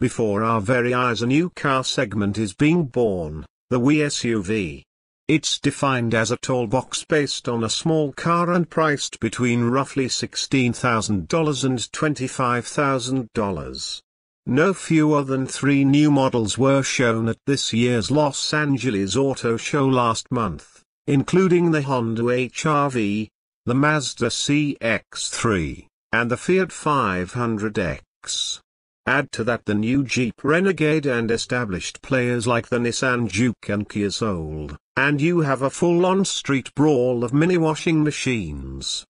Before our very eyes a new car segment is being born, the Wii SUV. It's defined as a tall box based on a small car and priced between roughly $16,000 and $25,000. No fewer than 3 new models were shown at this year's Los Angeles Auto Show last month, including the Honda HR-V, the Mazda CX-3, and the Fiat 500X. Add to that the new Jeep Renegade and established players like the Nissan Juke and Kia Soul, and you have a full-on street brawl of mini washing machines.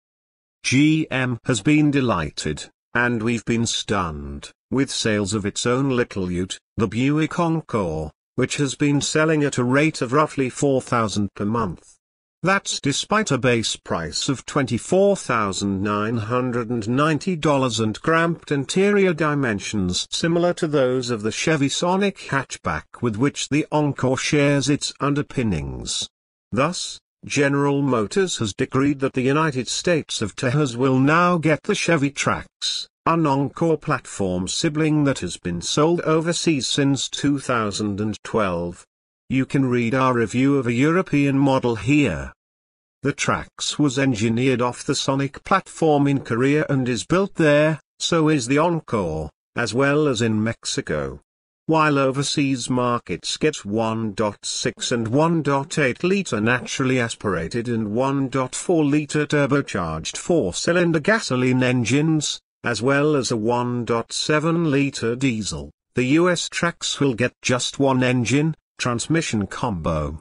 GM has been delighted, and we've been stunned, with sales of its own little ute, the Buick Encore, which has been selling at a rate of roughly $4,000 per month. That's despite a base price of $24,990 and cramped interior dimensions similar to those of the Chevy Sonic hatchback with which the Encore shares its underpinnings. Thus, General Motors has decreed that the United States of Texas will now get the Chevy Trax, an Encore platform sibling that has been sold overseas since 2012. You can read our review of a European model here. The Trax was engineered off the Sonic platform in Korea and is built there, so is the Encore, as well as in Mexico. While overseas markets get 1.6 and 1.8-liter naturally aspirated and 1.4-liter turbocharged 4-cylinder gasoline engines, as well as a 1.7-liter diesel, the US Trax will get just one engine, transmission combo.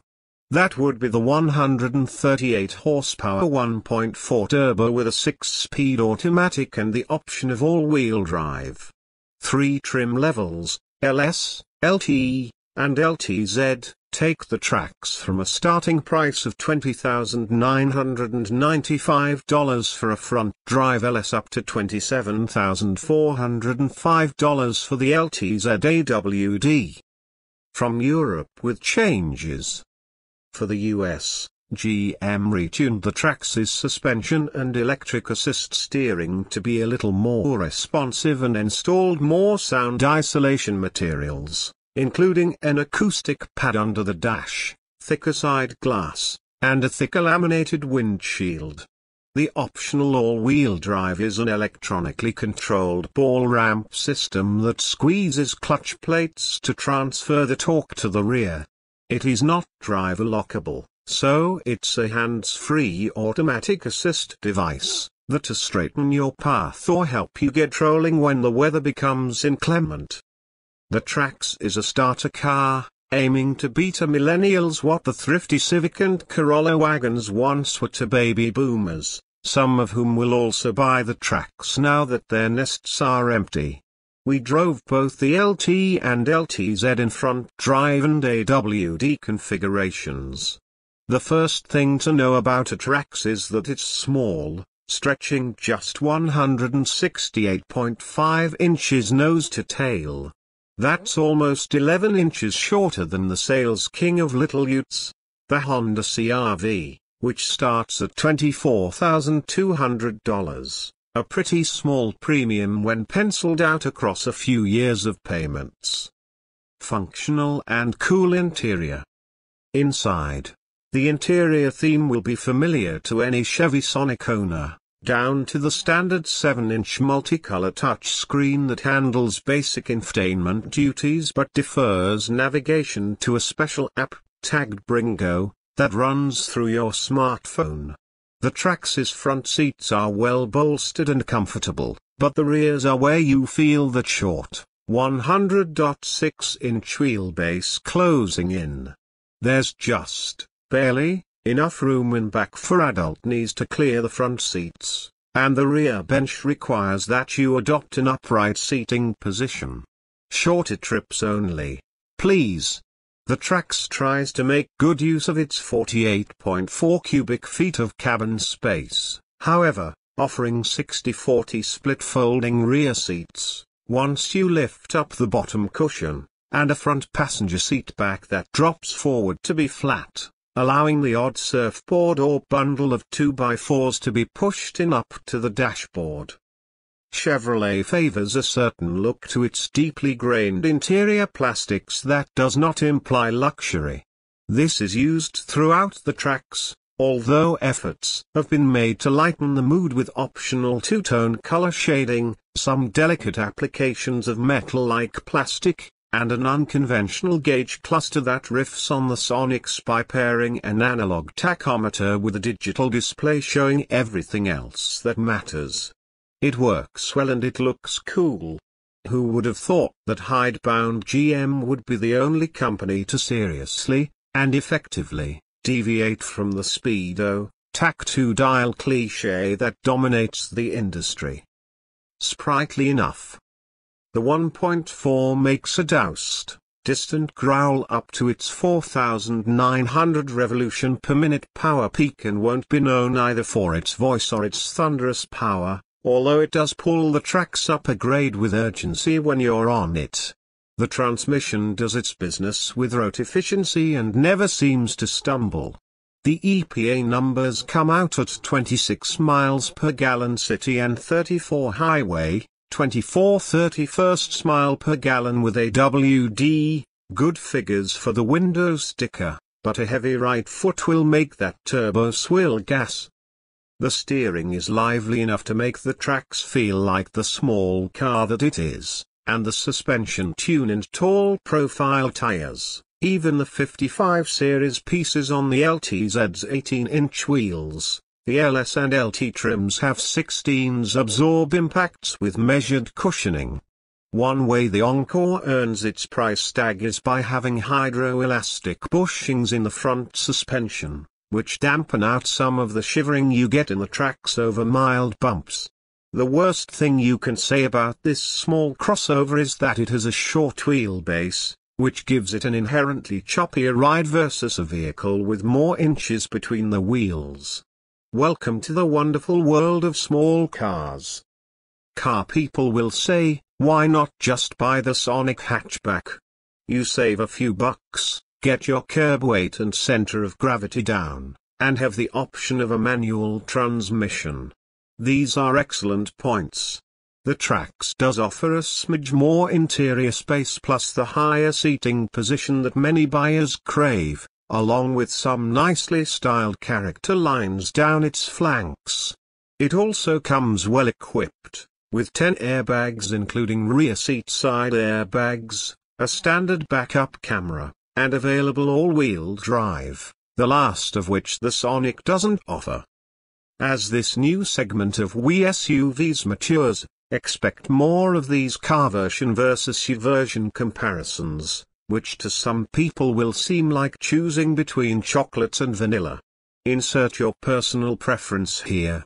That would be the 138 horsepower 1.4 turbo with a 6-speed automatic and the option of all-wheel drive. 3 trim levels, LS, LT, and LTZ, take the Trax from a starting price of $20,995 for a front-drive LS up to $27,405 for the LTZ AWD. From Europe with changes. For the US, GM retuned the Trax's suspension and electric assist steering to be a little more responsive and installed more sound isolation materials, including an acoustic pad under the dash, thicker side glass, and a thicker laminated windshield. The optional all-wheel drive is an electronically controlled ball ramp system that squeezes clutch plates to transfer the torque to the rear. It is not driver lockable, so it's a hands-free automatic assist device, that to straighten your path or help you get rolling when the weather becomes inclement. The Trax is a starter car, aiming to beat a millennials what the thrifty Civic and Corolla wagons once were to baby boomers, some of whom will also buy the Trax now that their nests are empty. We drove both the LT and LTZ in front drive and AWD configurations. The first thing to know about a Trax is that it's small, stretching just 168.5 inches nose to tail. That's almost 11 inches shorter than the sales king of little utes, the Honda CR-V, which starts at $24,200. A pretty small premium when penciled out across a few years of payments. Functional and cool interior. Inside, the interior theme will be familiar to any Chevy Sonic owner, down to the standard 7-inch multicolor touchscreen that handles basic infotainment duties but defers navigation to a special app, tagged Bringo, that runs through your smartphone. The Trax's front seats are well bolstered and comfortable, but the rears are where you feel that short, 100.6-inch wheelbase closing in. There's just, barely, enough room in back for adult knees to clear the front seats, and the rear bench requires that you adopt an upright seating position. Shorter trips only, please. The Trax tries to make good use of its 48.4 cubic feet of cabin space, however, offering 60-40 split folding rear seats, once you lift up the bottom cushion, and a front passenger seat back that drops forward to be flat, allowing the odd surfboard or bundle of 2x4s to be pushed in up to the dashboard. Chevrolet favors a certain look to its deeply grained interior plastics that does not imply luxury. This is used throughout the Trax, although efforts have been made to lighten the mood with optional two-tone color shading, some delicate applications of metal-like plastic, and an unconventional gauge cluster that riffs on the sonics by pairing an analog tachometer with a digital display showing everything else that matters. It works well and it looks cool. Who would have thought that hidebound GM would be the only company to seriously, and effectively, deviate from the speedo, tach two-dial cliché that dominates the industry. Sprightly enough. The 1.4 makes a doused, distant growl up to its 4,900 revolution per minute power peak and won't be known either for its voice or its thunderous power, although it does pull the Trax up a grade with urgency when you're on it. The transmission does its business with rote efficiency and never seems to stumble. The EPA numbers come out at 26 miles per gallon city and 34 highway, 24/31 mile per gallon with AWD, good figures for the window sticker, but a heavy right foot will make that turbo swill gas. The steering is lively enough to make the Trax feel like the small car that it is, and the suspension tune and tall profile tires. Even the 55 series pieces on the LTZ's 18-inch wheels, the LS and LT trims have 16s absorb impacts with measured cushioning. One way the Encore earns its price tag is by having hydroelastic bushings in the front suspension, which dampen out some of the shivering you get in the Trax over mild bumps. The worst thing you can say about this small crossover is that it has a short wheelbase, which gives it an inherently choppier ride versus a vehicle with more inches between the wheels. Welcome to the wonderful world of small cars. Car people will say, why not just buy the Sonic hatchback? You save a few bucks, get your curb weight and center of gravity down, and have the option of a manual transmission. These are excellent points. The Trax does offer a smidge more interior space plus the higher seating position that many buyers crave, along with some nicely styled character lines down its flanks. It also comes well equipped, with 10 airbags including rear seat side airbags, a standard backup camera, and available all-wheel drive, the last of which the Sonic doesn't offer. As this new segment of Wii SUVs matures, expect more of these car version versus U version comparisons, which to some people will seem like choosing between chocolate and vanilla. Insert your personal preference here.